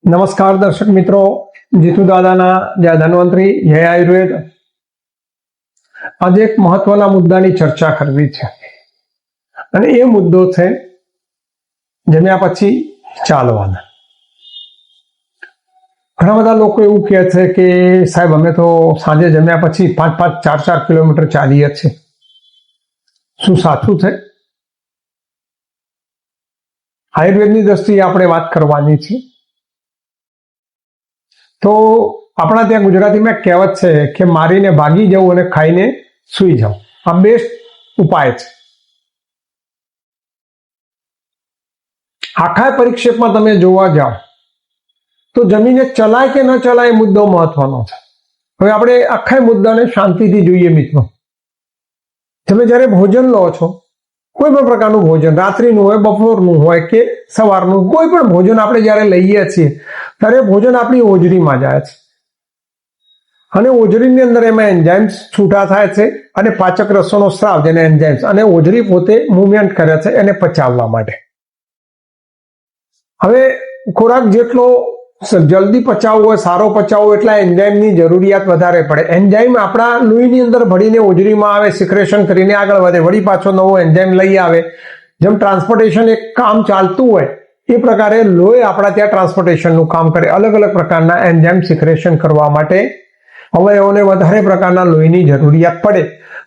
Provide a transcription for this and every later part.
નમસ્કાર દર્શક મિત્રો, જીતુ દાદાના જય ધન્વંતરી, જય આયુર્વેદ. આજે એક મહત્વના મુદ્દાની ચર્ચા કરવી છે અને એ મુદ્દો છે જમ્યા પછી ચાલવાના. ઘણા બધા લોકો એવું કહે છે કે સાહેબ અમે તો સાંજે જમ્યા પછી 5-5, 4-4 કિલોમીટર ચાલીએ છીએ. શું સાચું છે? આયુર્વેદની દ્રષ્ટિએ આપણે વાત કરવાની છે. તો આપણા ત્યાં ગુજરાતીમાં કહેવત છે કે મારીને ભાગી જવું અને ખાઈને સૂઈ જાવ. આ બેસ્ટ ઉપાય છે. આખા પરિક્ષેપમાં તમે જોવા જાઓ તો જમીને ચલાય કે ન ચલાય મુદ્દો મહત્વનો છે. હવે આપણે આખા મુદ્દાને શાંતિથી જોઈએ મિત્રો. તમે જ્યારે ભોજન લો છો, કોઈ પણ પ્રકારનું ભોજન, રાત્રિનું હોય, બપોરનું હોય કે સવારનું, કોઈ પણ ભોજન આપણે જ્યારે લઈએ છીએ ત્યારે ભોજન આપણી હોજરીમાં જાય છે અને હોજરીની અંદર એમાં એન્ઝાઇમ્સ છૂટા થાય છે અને પાચક રસોનો સ્રાવ, જેને એન્ઝાઇમ્સ, અને હોજરી પોતે મુવમેન્ટ કરે છે એને પચાવવા માટે. હવે ખોરાક જેટલો જલ્દી પચાવવો હોય, સારો પચાવવો, એટલા એન્ઝાઇમની જરૂરિયાત વધારે પડે. એન્ઝાઇમ આપણા લોહીની અંદર ભળીને હોજરીમાં આવે, સિક્રેશન કરીને આગળ વધે, વળી પાછો નવો એન્ઝાઇમ લઈ આવે. જેમ ટ્રાન્સપોર્ટેશન એક કામ ચાલતું હોય એ પ્રકારે લોહી આપણા ત્યાં ટ્રાન્સપોર્ટેશનનું કામ કરે. અલગ અલગ પ્રકારના એન્ઝાઇમ સિક્રેશન કરવા માટે અવયવોને વધારે પ્રકારના લોહીની જરૂરિયાત પડે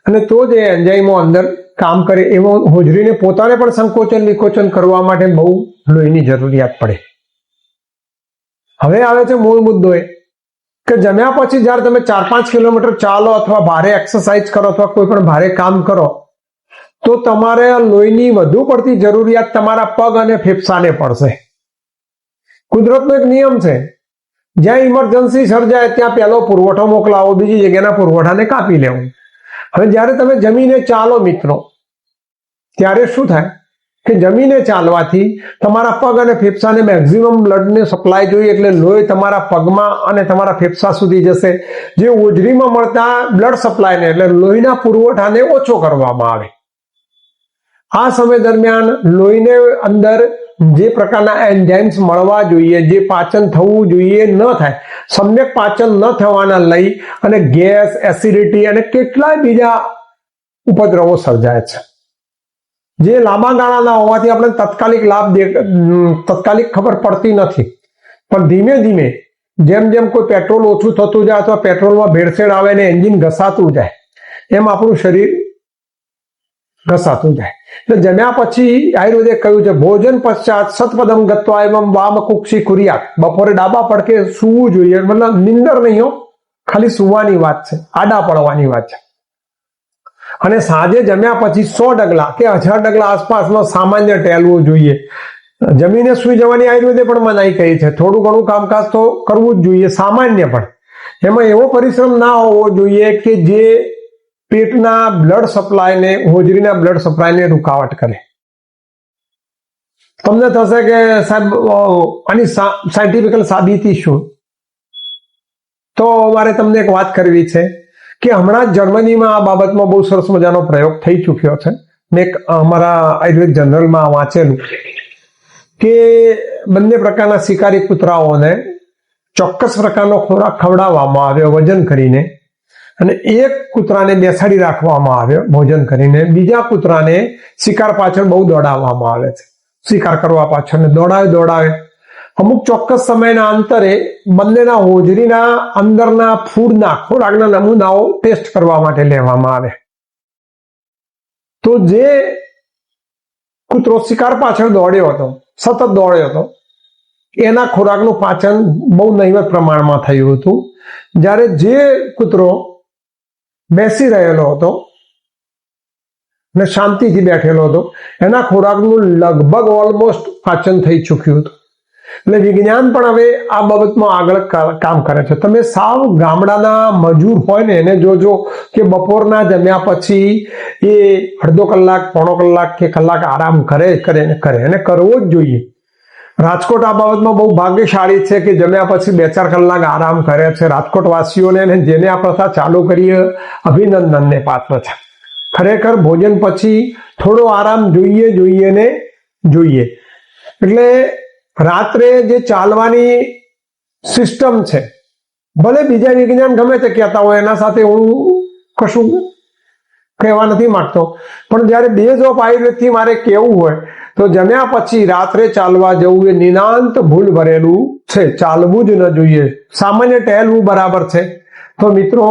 અને તો જ એ એન્ઝાઇમો અંદર કામ કરે. એવો હોજરીને પોતાને પણ સંકોચન વિકોચન કરવા માટે બહુ લોહીની જરૂરિયાત પડે. હવે આવે છે મૂળ મુદ્દો એ કે જમ્યા પછી જ્યારે તમે 4-5 કિલોમીટર ચાલો અથવા ભારે એક્સરસાઇઝ કરો અથવા કોઈ પણ ભારે કામ કરો તો તમારે લોહીની વધુ પડતી જરૂરિયાત તમારા પગ અને ફેફસાને પડશે. કુદરતનો એક નિયમ છે, જ્યાં ઇમરજન્સી સર્જાય ત્યાં પહેલો પુરવઠો મોકલાવો, બીજી જગ્યાના પુરવઠાને કાપી લેવું. હવે જ્યારે તમે જમીને ચાલો મિત્રો, ત્યારે શું થાય કે જમીને ચાલવાથી તમારા પગ અને ફેફસાને મેક્સિમમ બ્લડને સપ્લાય જોઈએ, એટલે લોહી તમારા પગમાં અને તમારા ફેફસા સુધી જશે. જે હોજરીમાં મળતા બ્લડ સપ્લાયને એટલે લોહીના પુરવઠાને ઓછો કરવામાં આવે. આ સમય દરમિયાન લોહીને અંદર જે પ્રકારના એન્ઝાઇમ્સ મળવા જોઈએ, જે પાચન થવું જોઈએ ન થાય, સમ્યક પાચન ન થવાના લઈ અને ગેસ, એસિડિટી અને કેટલાય બીજા ઉપદ્રવો સર્જાય છે, જે લાંબા ગાળાના હોવાથી આપણે તાત્કાલિક ખબર પડતી નથી. પણ ધીમે ધીમે જેમ જેમ કોઈ પેટ્રોલ ઓછું થતું જાય અથવા પેટ્રોલમાં ભેળસેળ આવે ને એન્જિન ઘસાતું જાય, એમ આપણું શરીર ઘસાતું જાય. એટલે જમ્યા પછી આયુર્વેદે કહ્યું છે ભોજન પશ્ચાત સતપદમ ગત્વા એવં વામ કુક્ષી કુર્યાત. બપોરે ડાબા પડકે સૂવું જોઈએ. મતલબ નિંદર નહીં હો, ખાલી સૂવાની વાત છે, આડા પડવાની વાત છે. અને સાંજે જમ્યા પછી 100 ડગલા કે 1000 ડગલા આસપાસનો સામાન્ય ટહેલવું જોઈએ. જમીને સૂઈ જવાની આયુર્વેદે પણ મનાઈ કહી છે. થોડું ઘણું કામકાજ તો કરવું જ જોઈએ, સામાન્ય પણ. એમાં એવો પરિશ્રમ ના હોવો જોઈએ કે જે પેટના બ્લડ સપ્લાયને, હોજરીના બ્લડ સપ્લાયને રૂકાવટ કરે. તમને થશે કે સાહેબ આની સાયન્ટિફિકલ સાબિતી શું? તો મારે તમને એક વાત કરવી છે કે હમણાં જર્મનીમાં આ બાબતમાં બહુ સરસ મજાનો પ્રયોગ થઈ ચૂક્યો છે. મેં અમારા આયુર્વેદ જનરલમાં વાંચેલું કે બંને પ્રકારના શિકારી કૂતરાઓને ચોક્કસ પ્રકારનો ખોરાક ખવડાવવામાં આવ્યો વજન કરીને, અને એક કૂતરાને બેસાડી રાખવામાં આવ્યો ભોજન કરીને, બીજા કૂતરાને શિકાર પાછળ બહુ દોડાવવામાં આવે છે. શિકાર કરવા પાછળ દોડાવે. અમુક ચોક્કસ સમયના અંતરે બંનેના હોજરીના અંદરના ફૂડના, ખોરાકના નમૂનાઓ ટેસ્ટ કરવા માટે લેવામાં આવે. તો જે કૂતરો શિકાર પાછળ દોડ્યો હતો, સતત દોડ્યો હતો, એના ખોરાકનું પાચન બહુ નહિવત પ્રમાણમાં થયું હતું. જ્યારે જે કૂતરો બેસી રહેલો હતો ને શાંતિથી બેઠેલો હતો, એના ખોરાકનું લગભગ ઓલમોસ્ટ પાચન થઈ ચૂક્યું હતું. એટલે વિજ્ઞાન પણ હવે આ બાબતમાં આગળ કામ કરે છે. તમે સાવ ગામડાના મજૂર હોય ને એને જોજો કે બપોરના જમ્યા પછી એ અડધો કલાક, પોણો કલાક કે કલાક આરામ કરે અને કરવો જ જોઈએ. રાજકોટ આ બાબતમાં બહુ ભાગ્યશાળી છે કે જમ્યા પછી 2-4 કલાક આરામ કરે છે. રાજકોટ વાસીઓને, જેને આ પ્રથા ચાલુ કરી, અભિનંદનને પાત્ર છે. ખરેખર ભોજન પછી થોડો આરામ જોઈએ. એટલે રાત્રે જે ચાલવાની સિસ્ટમ છે. ભલે બીજા વિજ્ઞાન ગમે તે કહેતા હોય, એના સાથે હું કશું કહેવા નથી માંગતો, પણ જ્યારે બેઝ ઓફ આયુર્વેદથી મારે કહેવું હોય તો જમ્યા પછી રાત્રે ચાલવા જવું એ નિનાંત ભૂલ ભરેલું છે. ચાલવું જ ન જોઈએ. સામાન્ય ટહેલવું બરાબર છે. તો મિત્રો,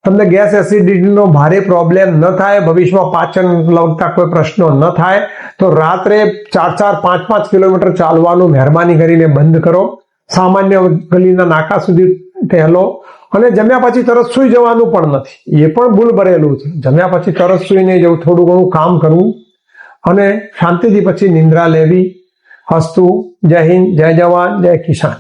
તમને ગેસ એસિડિટીનો ભારે પ્રોબ્લેમ ન થાય, ભવિષ્યમાં પાચન લગતા કોઈ પ્રશ્નો ન થાય, તો રાત્રે 4-5 કિલોમીટર ચાલવાનું મહેરબાની કરીને બંધ કરો. સામાન્ય ગલીના નાકા સુધી ટહેલો. અને જમ્યા પછી તરત સુઈ જવાનું પણ નથી, એ પણ ભૂલ ભરેલું છે. જમ્યા પછી તરત સુઈ નહીં જવું, થોડું ઘણું કામ કરવું અને શાંતિથી પછી નિંદ્રા લેવી. અસ્તુ. જય હિન્દ, જય જવાન, જય કિસાન.